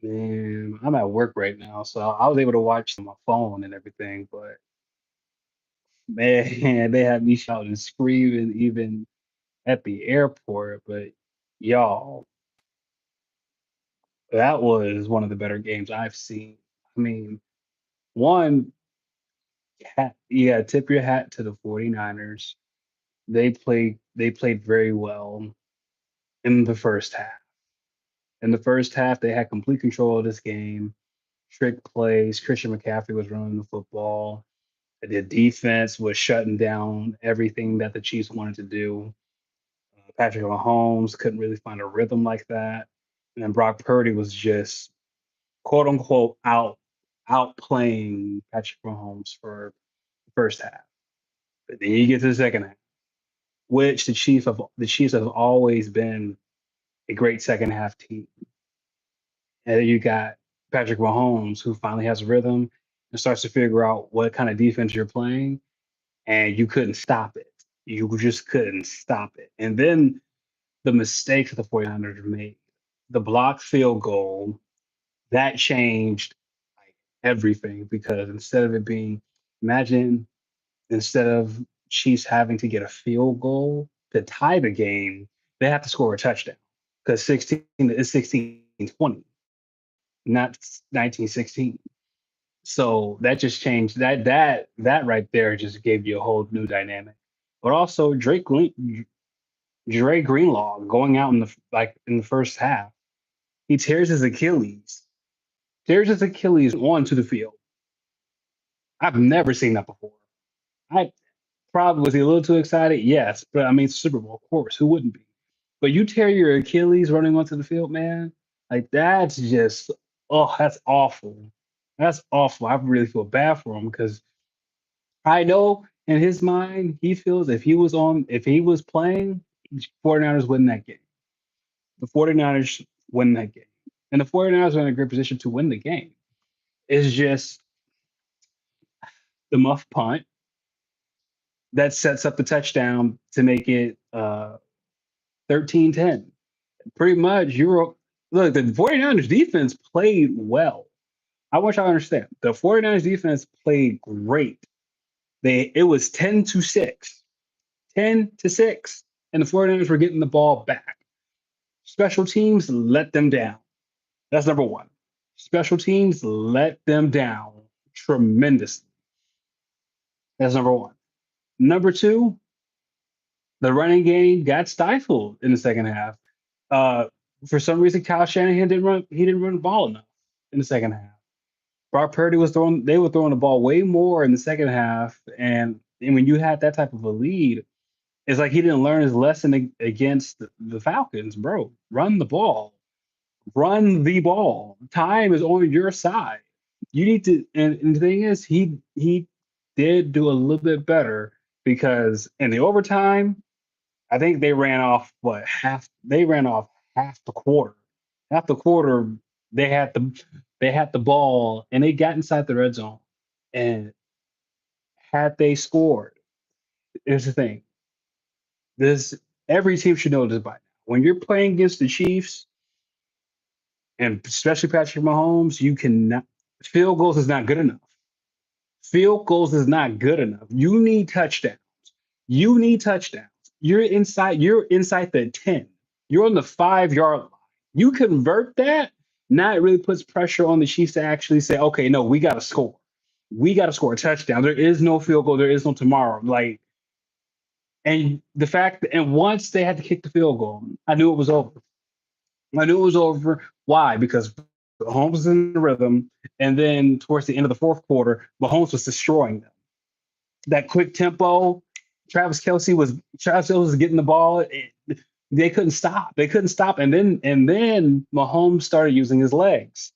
Man, I'm at work right now, so I was able to watch on my phone and everything, but man, they had me shouting and screaming even at the airport. But y'all, that was one of the better games I've seen. I mean, one, yeah, tip your hat to the 49ers. They played very well in the first half. In the first half, they had complete control of this game. Trick plays. Christian McCaffrey was running the football. The defense was shutting down everything that the Chiefs wanted to do. Patrick Mahomes couldn't really find a rhythm like that. And then Brock Purdy was just quote unquote outplaying Patrick Mahomes for the first half. But then you get to the second half, which the Chiefs have always been a great second half team. And then you got Patrick Mahomes who finally has a rhythm and starts to figure out what kind of defense you're playing, and you couldn't stop it. You just couldn't stop it. And then the mistakes that the 49ers made, the blocked field goal, that changed like everything because instead of it being, imagine instead of Chiefs having to get a field goal to tie the game, they have to score a touchdown because 16 is 16-20, not 19-16. So that just changed that right there just gave you a whole new dynamic. But also Dre Greenlaw going out in the first half, he tears his Achilles onto the field. I've never seen that before. I probably was he a little too excited? Yes, but I mean Super Bowl, of course. Who wouldn't be? But you tear your Achilles running onto the field, man. Like that's just that's awful. That's awful. I really feel bad for him because I know in his mind he feels if he was playing, 49ers win that game. The 49ers win that game. And the 49ers are in a great position to win the game. It's just the muff punt that sets up the touchdown to make it 13-10. Pretty much, look, the 49ers defense played well. I want y'all to understand the 49ers defense played great. It was 10-6, 10-6, and the 49ers were getting the ball back. Special teams let them down. That's number one. Special teams let them down tremendously. That's number one. Number two, the running game got stifled in the second half. Uh, for some reason, Kyle Shanahan didn't run. He didn't run the ball enough in the second half. Brock Purdy was throwing. They were throwing the ball way more in the second half, and when you had that type of a lead, it's like he didn't learn his lesson against the Falcons, bro. Run the ball. Run the ball. Time is on your side. You need to. And the thing is, he did do a little bit better because in the overtime, I think they ran off what half. They ran off half the quarter. Half the quarter, they had the ball and they got inside the red zone. And had they scored, here's the thing: this every team should know this by now. When you're playing against the Chiefs and especially Patrick Mahomes, you cannot field goals is not good enough. Field goals is not good enough. You need touchdowns. You need touchdowns. You're inside the 10. You're on the 5 yard line. You convert that, now it really puts pressure on the Chiefs to actually say, okay, no, we gotta score. We gotta score a touchdown. There is no field goal, there is no tomorrow. Like, and the fact that, and once they had to kick the field goal, I knew it was over. I knew it was over. Why? Because Mahomes was in the rhythm, and then towards the end of the fourth quarter, Mahomes was destroying them. That quick tempo, Travis Kelce was getting the ball. They couldn't stop. They couldn't stop. And then Mahomes started using his legs.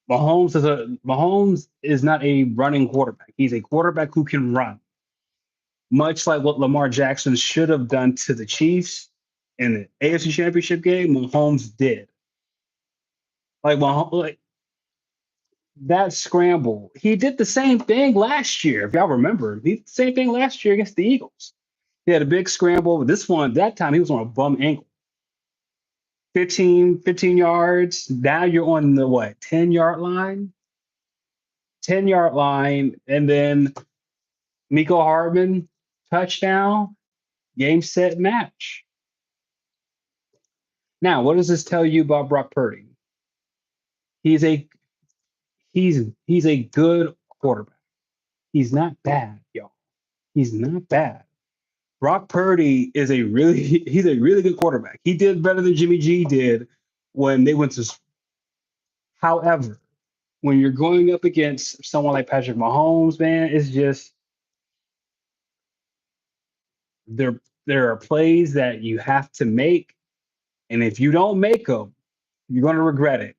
Mahomes is not a running quarterback. He's a quarterback who can run, much like what Lamar Jackson should have done to the Chiefs in the AFC Championship game. Mahomes did. Like that scramble. He did the same thing last year, if y'all remember. He did the same thing last year against the Eagles. He had a big scramble, but that time he was on a bum ankle. 15 yards. Now you're on the what, 10-yard line? 10-yard line. And then Miko Hardman, touchdown, game, set, match. Now, what does this tell you about Brock Purdy? He's a he's a good quarterback. He's not bad, y'all. He's not bad. Brock Purdy is he's a really good quarterback. He did better than Jimmy G did when they went to. However, when you're going up against someone like Patrick Mahomes, man, it's just there are plays that you have to make, and if you don't make them, you're going to regret it.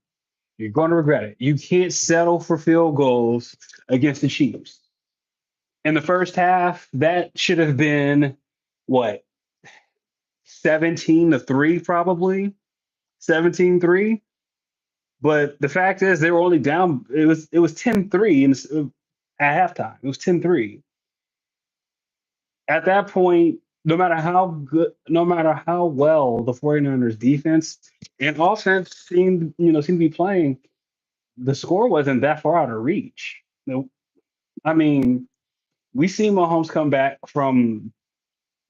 You're going to regret it. You can't settle for field goals against the Chiefs. In the first half, that should have been what, 17-3, probably 17-3. But the fact is, they were only down. It was 10-3 at halftime. It was 10-3. At that point, no matter how well the 49ers defense and offense seemed to be playing, the score wasn't that far out of reach. I mean, we see Mahomes come back from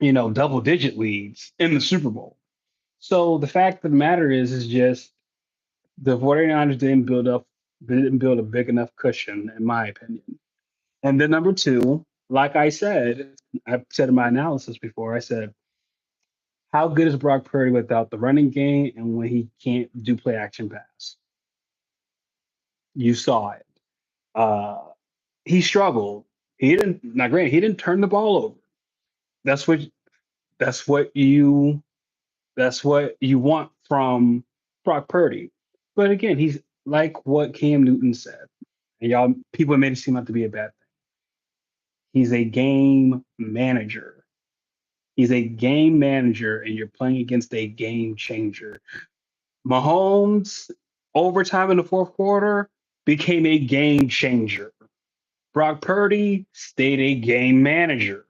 double digit leads in the Super Bowl. So the fact of the matter is just the 49ers didn't build a big enough cushion, in my opinion. And then number two, like I've said in my analysis before, I said, how good is Brock Purdy without the running game and when he can't do play action pass? You saw it. Uh, he struggled. He didn't turn the ball over. That's what that's what you that's what you want from Brock Purdy. But again, he's like what Cam Newton said, and y'all people made it seem like to be a bad thing. He's a game manager. He's a game manager, and you're playing against a game changer. Mahomes, overtime in the fourth quarter, became a game changer. Brock Purdy stayed a game manager.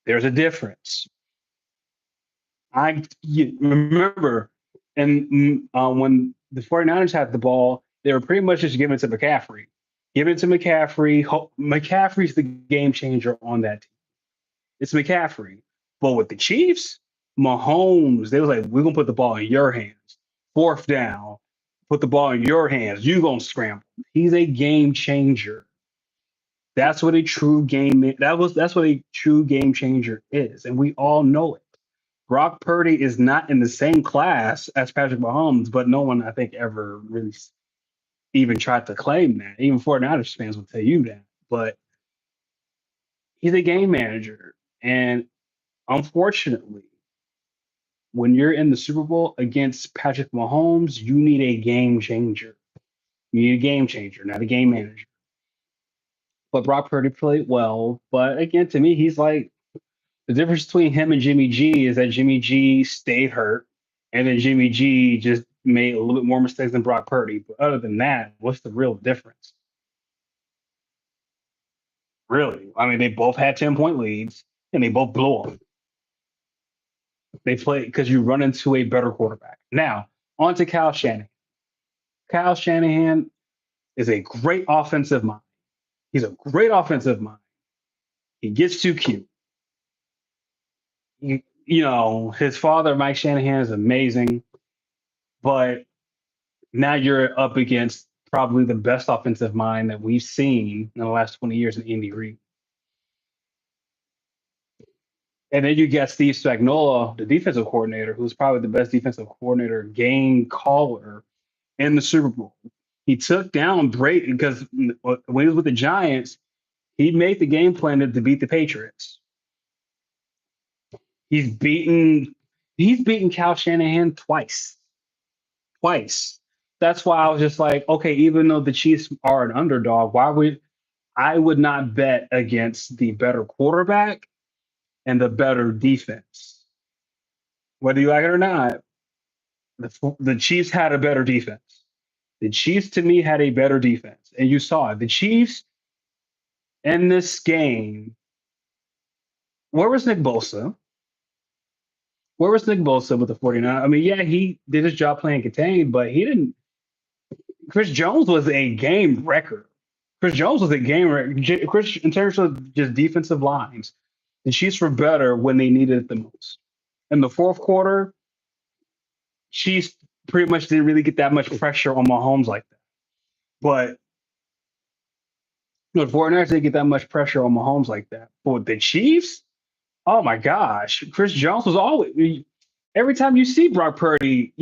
There's a difference. You remember, and when the 49ers had the ball, they were pretty much just giving it to McCaffrey. Give it to McCaffrey. McCaffrey's the game changer on that team. It's McCaffrey. But with the Chiefs, Mahomes, they was like, we're going to put the ball in your hands. Fourth down, put the ball in your hands. You're going to scramble. He's a game changer. That's what a true that's what a true game changer is. And we all know it. Brock Purdy is not in the same class as Patrick Mahomes, but no one, I think, ever really even tried to claim that. Even 49ers fans will tell you that. But he's a game manager. And unfortunately, when you're in the Super Bowl against Patrick Mahomes, you need a game changer. You need a game changer, not a game manager. But Brock Purdy played well. But again, to me, he's like the difference between him and Jimmy G is that Jimmy G stayed hurt, and then Jimmy G just made a little bit more mistakes than Brock Purdy. But other than that, what's the real difference? Really? I mean, they both had 10-point leads, and they both blew them. They play because you run into a better quarterback. Now, on to Kyle Shanahan. Kyle Shanahan is a great offensive mind. He's a great offensive mind. He gets too cute. His father, Mike Shanahan, is amazing, but now you're up against probably the best offensive mind that we've seen in the last 20 years in Andy Reid. And then you get Steve Spagnuolo, the defensive coordinator, who's probably the best defensive coordinator, game caller in the Super Bowl. He took down Brady because when he was with the Giants, he made the game plan to beat the Patriots. He's beaten Kyle Shanahan twice. Twice. That's why I was just like, okay, even though the Chiefs are an underdog, I would not bet against the better quarterback and the better defense. Whether you like it or not, the Chiefs had a better defense. The Chiefs, to me, had a better defense. And you saw it. The Chiefs in this game, where was Nick Bosa? Where was Nick Bosa with the 49? I mean, yeah, he did his job playing contained, but he didn't. Chris Jones was a game wrecker. Chris Jones was a game wrecker. Chris, in terms of just defensive lines, the Chiefs were better when they needed it the most. In the fourth quarter, Chiefs pretty much didn't really get that much pressure on Mahomes like that. But the 49ers didn't get that much pressure on Mahomes like that. But the Chiefs, oh my gosh, Chris Jones was always every time you see Brock Purdy,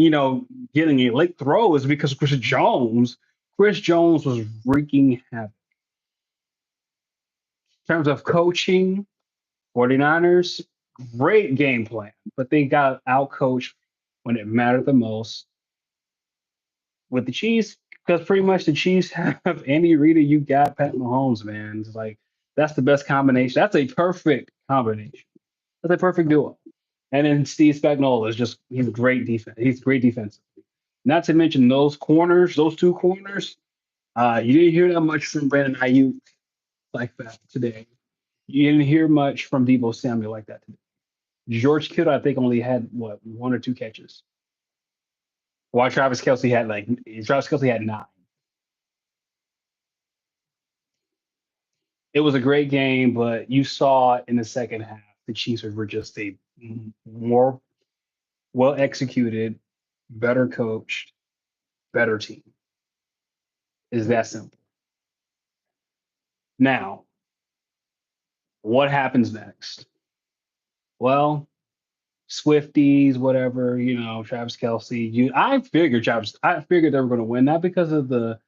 getting a late throw is because Chris Jones was wreaking havoc. In terms of coaching, 49ers, great game plan, but they got out coached when it mattered the most. With the Chiefs, because pretty much the Chiefs have Andy Reid, you got Pat Mahomes, man. It's like that's the best combination. That's a perfect combination. That's a perfect duo. And then Steve Spagnuolo is just he's a great defense. He's great defensively. Not to mention those two corners. You didn't hear that much from Brandon Ayuk like that today. You didn't hear much from Debo Samuel like that today. George Kittle, I think, only had one or two catches. While Travis Kelsey had nine. It was a great game, but you saw in the second half the Chiefs were just a more well executed, better coached, better team. Is that simple? Now, what happens next? Well, Swifties, whatever, Travis Kelsey. I figured they were going to win, not because of the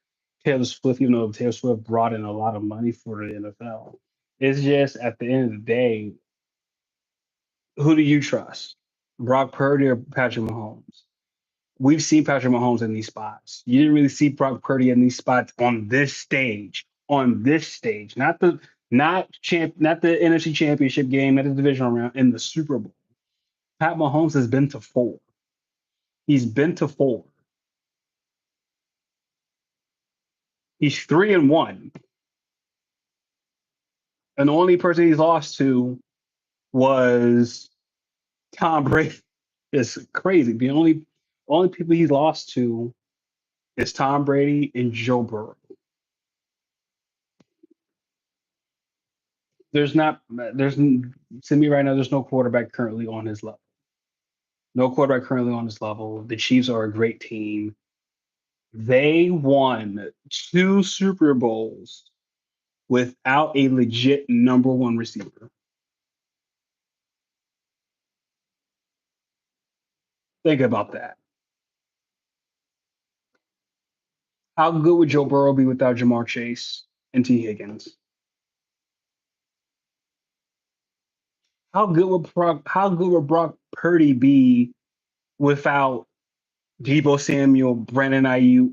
Taylor Swift, even though Taylor Swift brought in a lot of money for the NFL. It's just at the end of the day, who do you trust? Brock Purdy or Patrick Mahomes? We've seen Patrick Mahomes in these spots. You didn't really see Brock Purdy in these spots on this stage. On this stage, not the NFC Championship game, not the divisional round, in the Super Bowl. Pat Mahomes has been to four. He's been to four. He's 3-1, and the only person he's lost to was Tom Brady. It's crazy. The only people he's lost to is Tom Brady and Joe Burrow. There's to me right now, there's no quarterback currently on his level. No quarterback currently on his level. The Chiefs are a great team. They won 2 Super Bowls without a legit number one receiver. Think about that. How good would Joe Burrow be without Jamar Chase and T. Higgins? How good would Brock Purdy be without Debo Samuel, Brandon Ayuk,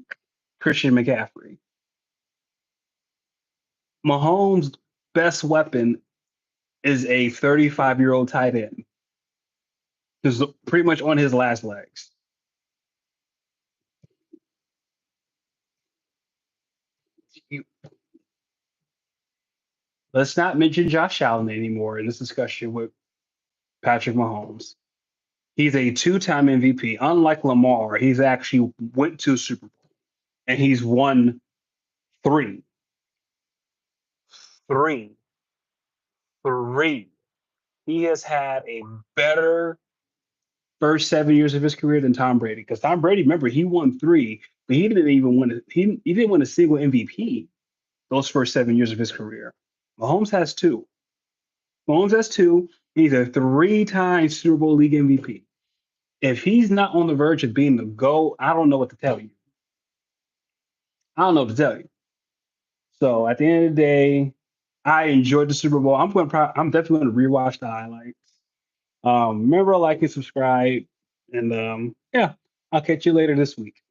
Christian McCaffrey? Mahomes' best weapon is a 35-year-old tight end. Is pretty much on his last legs. Let's not mention Josh Allen anymore in this discussion with Patrick Mahomes. He's a 2-time MVP. Unlike Lamar, he's actually went to a Super Bowl and he's won 3. 3. 3. He has had a better first 7 years of his career than Tom Brady. Because Tom Brady, remember, he won 3, but he didn't even win he didn't win a single MVP those first 7 years of his career. Mahomes has 2. Mahomes has 2. He's a 3-time Super Bowl league MVP. If he's not on the verge of being the GOAT, I don't know what to tell you. I don't know what to tell you. So at the end of the day, I enjoyed the Super Bowl. I'm definitely going to rewatch the highlights. Remember, like and subscribe, and yeah, I'll catch you later this week.